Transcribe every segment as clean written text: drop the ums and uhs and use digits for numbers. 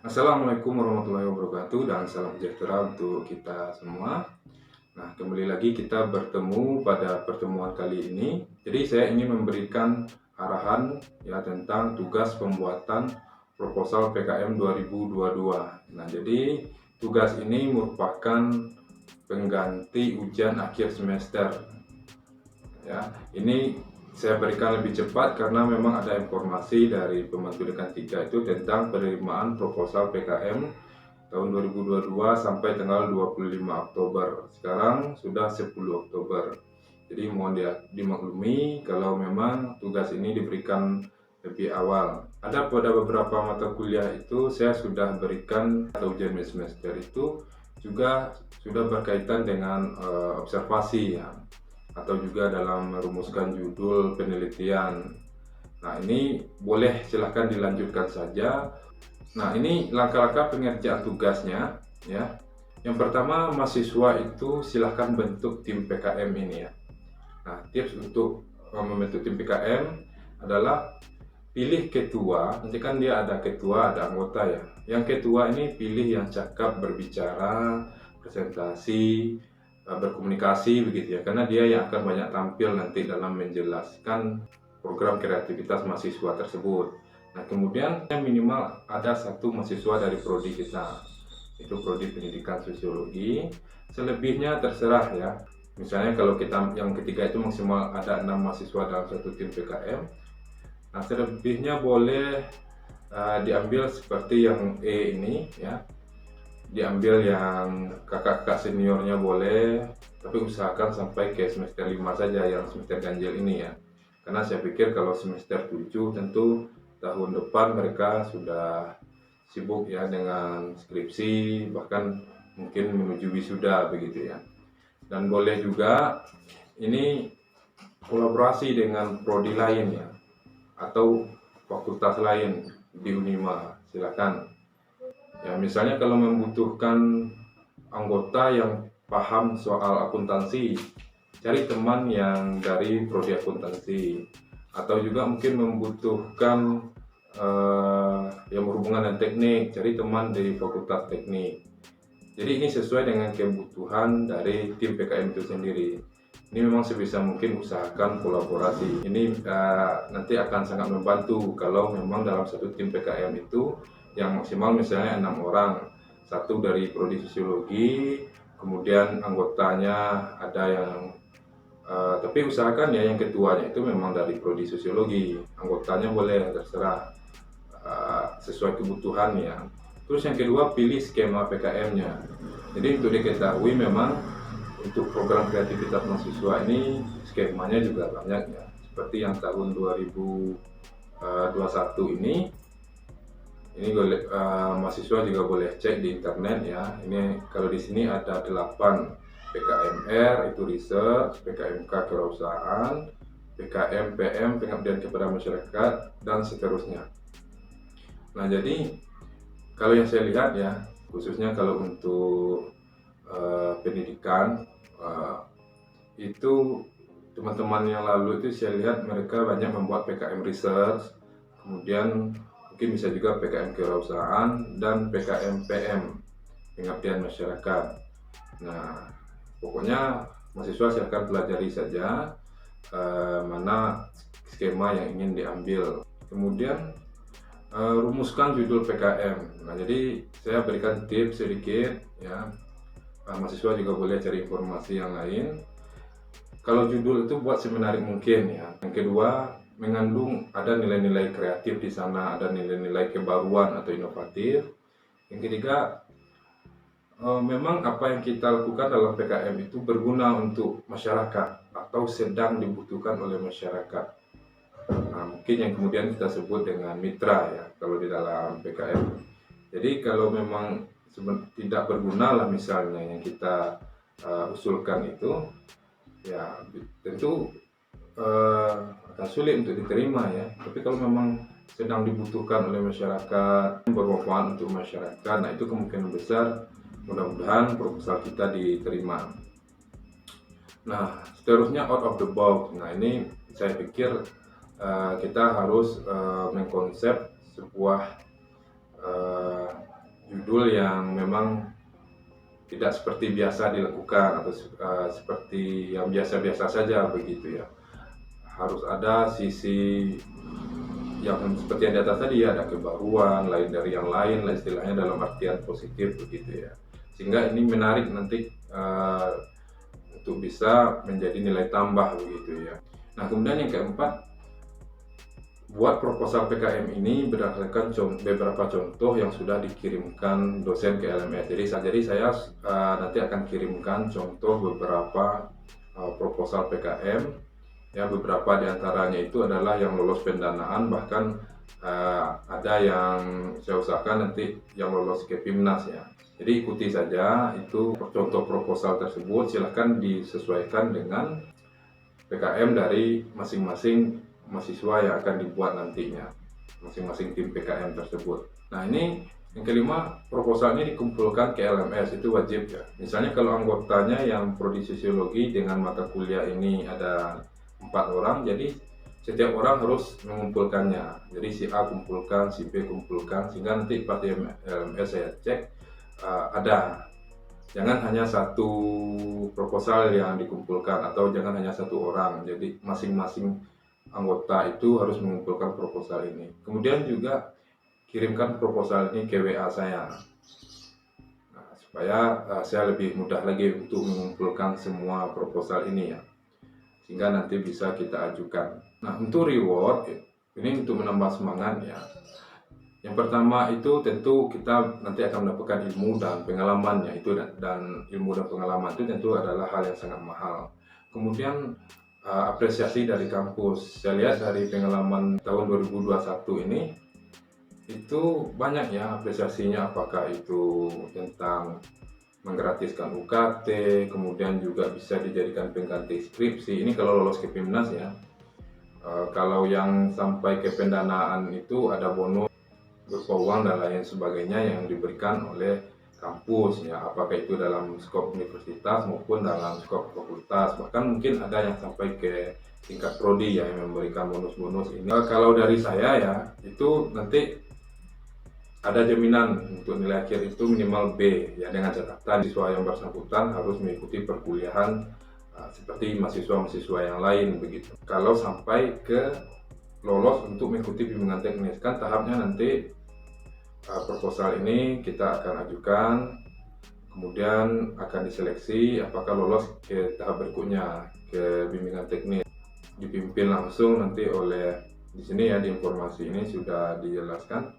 Assalamualaikum warahmatullahi wabarakatuh dan salam sejahtera untuk kita semua. Nah, kembali lagi kita bertemu pada pertemuan kali ini. Jadi saya ingin memberikan arahan ya tentang tugas pembuatan proposal PKM 2022. Nah, jadi tugas ini merupakan pengganti ujian akhir semester. Ya, ini saya berikan lebih cepat karena memang ada informasi dari pembantu dekan 3 itu tentang penerimaan proposal PKM tahun 2022 sampai tanggal 25 Oktober. Sekarang sudah 10 Oktober. Jadi mohon dimaklumi kalau memang tugas ini diberikan lebih awal. Ada pada beberapa mata kuliah itu saya sudah berikan atau ujian semester itu juga sudah berkaitan dengan observasi ya, atau juga dalam merumuskan judul penelitian. Nah, ini boleh silahkan dilanjutkan saja. Nah, ini langkah-langkah pengerjaan tugasnya ya. Yang pertama, mahasiswa itu silahkan bentuk tim PKM ini ya. Nah, tips untuk membentuk tim PKM adalah pilih ketua. Nanti kan dia ada ketua, ada anggota ya. Yang ketua ini pilih yang cakap berbicara, presentasi, berkomunikasi begitu ya. Karena dia yang akan banyak tampil nanti dalam menjelaskan program kreativitas mahasiswa tersebut. Nah, kemudian minimal ada satu mahasiswa dari prodi kita, itu prodi pendidikan sosiologi. Selebihnya terserah ya. Misalnya kalau kita yang ketiga itu maksimal ada 6 mahasiswa dalam satu tim PKM. Nah, selebihnya boleh diambil seperti yang E ini ya. Diambil yang kakak-kakak seniornya boleh, tapi usahakan sampai ke semester 5 saja yang semester ganjil ini ya. Karena saya pikir kalau semester 7 tentu tahun depan mereka sudah sibuk ya dengan skripsi, bahkan mungkin menuju wisuda begitu ya. Dan boleh juga ini kolaborasi dengan prodi lain ya, atau fakultas lain di Unima, silakan. Ya, misalnya kalau membutuhkan anggota yang paham soal akuntansi, cari teman yang dari prodi akuntansi. Atau juga mungkin membutuhkan yang berhubungan dengan teknik, cari teman dari fakultas teknik. Jadi ini sesuai dengan kebutuhan dari tim PKM itu sendiri. Ini memang sebisa mungkin usahakan kolaborasi. Ini nanti akan sangat membantu kalau memang dalam satu tim PKM itu yang maksimal misalnya 6 orang, satu dari prodi sosiologi, kemudian anggotanya ada yang tapi usahakan ya yang ketuanya itu memang dari prodi sosiologi, anggotanya boleh terserah sesuai kebutuhannya. Terus yang kedua, pilih skema PKM-nya. Jadi untuk diketahui memang untuk program kreativitas mahasiswa ini skemanya juga banyak ya. Seperti yang tahun 2021 ini mahasiswa juga boleh cek di internet ya. Ini kalau di sini ada 8 PKMR itu research, PKMK kewirausahaan, PKMPM pengabdian kepada masyarakat, dan seterusnya. Nah, jadi kalau yang saya lihat ya, khususnya kalau untuk pendidikan itu teman-teman yang lalu itu saya lihat mereka banyak membuat PKM research, kemudian mungkin bisa juga PKM kewirausahaan dan PKM PM pengabdian masyarakat. Nah, pokoknya mahasiswa silakan pelajari saja mana skema yang ingin diambil. Kemudian rumuskan judul PKM. Nah, jadi saya berikan tips sedikit ya. Mahasiswa juga boleh cari informasi yang lain. Kalau judul itu buat semenarik mungkin ya. Yang kedua, mengandung ada nilai-nilai kreatif di sana, ada nilai-nilai kebaruan atau inovatif. Yang ketiga, memang apa yang kita lakukan dalam PKM itu berguna untuk masyarakat atau sedang dibutuhkan oleh masyarakat. Nah, mungkin yang kemudian kita sebut dengan mitra ya kalau di dalam PKM. Jadi kalau memang tidak berguna lah misalnya yang kita usulkan itu, ya tentu akan sulit untuk diterima ya. Tapi kalau memang sedang dibutuhkan oleh masyarakat, bermanfaat untuk masyarakat, nah itu kemungkinan besar mudah-mudahan proposal kita diterima. Nah, seterusnya out of the box. Nah, ini saya pikir kita harus mengkonsep sebuah judul yang memang tidak seperti biasa dilakukan atau seperti yang biasa-biasa saja begitu ya. Harus ada sisi yang seperti yang di atas tadi, ada kebaruan lain dari yang lain lah istilahnya, dalam artian positif begitu ya. Sehingga ini menarik nanti untuk bisa menjadi nilai tambah begitu ya. Nah, kemudian yang keempat, buat proposal PKM ini berdasarkan beberapa contoh yang sudah dikirimkan dosen ke LMS. Jadi saya nanti akan kirimkan contoh beberapa proposal PKM. Ya, beberapa diantaranya itu adalah yang lolos pendanaan, bahkan ada yang saya usahakan nanti yang lolos ke PIMNAS ya. Jadi ikuti saja itu contoh proposal tersebut, silahkan disesuaikan dengan PKM dari masing-masing mahasiswa yang akan dibuat nantinya, masing-masing tim PKM tersebut. Nah, ini yang kelima, proposalnya dikumpulkan ke LMS, itu wajib ya. Misalnya kalau anggotanya yang prodi sosiologi dengan mata kuliah ini ada 4 orang, jadi setiap orang harus mengumpulkannya. Jadi si A kumpulkan, si B kumpulkan, sehingga nanti pas di LMS saya cek ada. Jangan hanya satu proposal yang dikumpulkan atau jangan hanya satu orang. Jadi masing-masing anggota itu harus mengumpulkan proposal ini. Kemudian juga kirimkan proposal ini ke WA saya. Nah, supaya saya lebih mudah lagi untuk mengumpulkan semua proposal ini ya. Sehingga nanti bisa kita ajukan. Nah, untuk reward ini untuk menambah semangat ya. Yang pertama itu tentu kita nanti akan mendapatkan ilmu dan pengalamannya itu, dan ilmu dan pengalaman itu tentu adalah hal yang sangat mahal. Kemudian apresiasi dari kampus. Saya lihat dari pengalaman tahun 2021 ini itu banyak ya apresiasinya, apakah itu tentang menggratiskan UKT, kemudian juga bisa dijadikan pengganti skripsi. Ini kalau lolos ke PIMNAS ya. Kalau yang sampai ke pendanaan itu ada bonus berupa uang dan lain sebagainya yang diberikan oleh kampus ya, apakah itu dalam skop universitas maupun dalam skop fakultas, bahkan mungkin ada yang sampai ke tingkat prodi ya yang memberikan bonus-bonus ini. Kalau dari saya ya, itu nanti ada jaminan untuk nilai akhir itu minimal B ya, dengan catatan siswa yang bersangkutan harus mengikuti perkuliahan seperti mahasiswa-mahasiswa yang lain begitu. Kalau sampai ke lolos untuk mengikuti bimbingan teknis, kan tahapnya nanti proposal ini kita akan ajukan, kemudian akan diseleksi apakah lolos ke tahap berikutnya, ke bimbingan teknis, dipimpin langsung nanti oleh, di sini ya di informasi ini sudah dijelaskan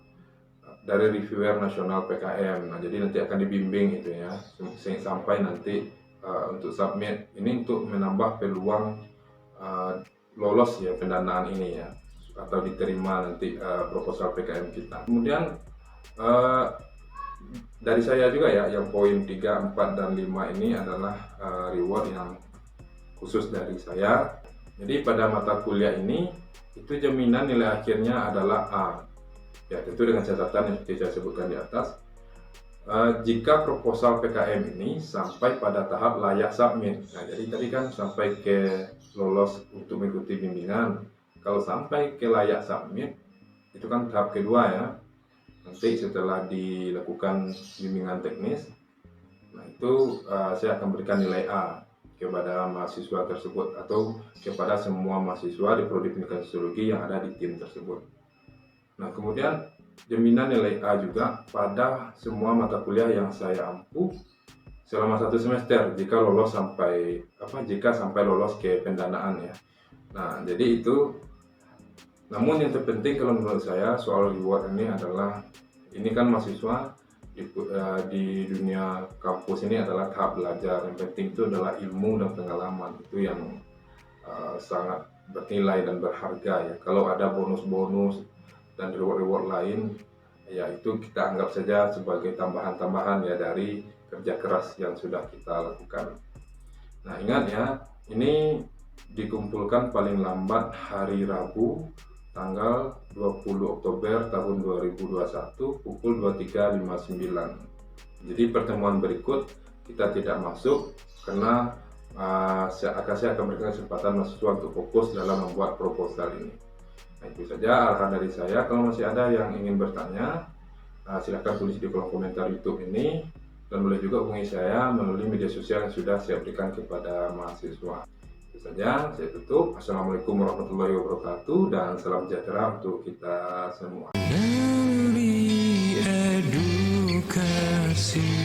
dari reviewer nasional PKM. Nah, jadi nanti akan dibimbing itu ya sampai nanti untuk submit ini untuk menambah peluang lolos ya pendanaan ini ya, atau diterima nanti proposal PKM kita. Kemudian dari saya juga ya, yang poin 3, 4, dan 5 ini adalah reward yang khusus dari saya. Jadi pada mata kuliah ini itu jaminan nilai akhirnya adalah A ya, tentu dengan catatan yang seperti saya sebutkan di atas. Jika proposal PKM ini sampai pada tahap layak submit. Nah, jadi tadi kan sampai ke lolos untuk mengikuti bimbingan. Kalau sampai ke layak submit, itu kan tahap kedua ya. Nanti setelah dilakukan bimbingan teknis, nah itu saya akan berikan nilai A kepada mahasiswa tersebut atau kepada semua mahasiswa di Prodi Pendidikan Sosiologi yang ada di tim tersebut. Nah, kemudian jaminan nilai A juga pada semua mata kuliah yang saya ampu selama 1 semester jika sampai lolos ke pendanaan ya. Nah, jadi itu. Namun yang terpenting kalau menurut saya soal reward ini adalah, ini kan mahasiswa di dunia kampus ini adalah tahap belajar. Yang penting itu adalah ilmu dan pengalaman, itu yang sangat bernilai dan berharga ya. Kalau ada bonus-bonus dan reward-reward lain ya, itu kita anggap saja sebagai tambahan-tambahan ya dari kerja keras yang sudah kita lakukan. Nah, ingat ya, ini dikumpulkan paling lambat hari Rabu tanggal 20 Oktober tahun 2021 pukul 23.59. Jadi pertemuan berikut kita tidak masuk karena saya akan berikan kesempatan mahasiswa untuk fokus dalam membuat proposal ini. Nah, itu saja arahan dari saya. Kalau masih ada yang ingin bertanya, Silahkan tulis di kolom komentar YouTube ini, dan boleh juga hubungi saya melalui media sosial yang sudah saya berikan kepada mahasiswa. Itu saja, saya tutup. Assalamualaikum warahmatullahi wabarakatuh, dan salam sejahtera untuk kita semua. Edukasi.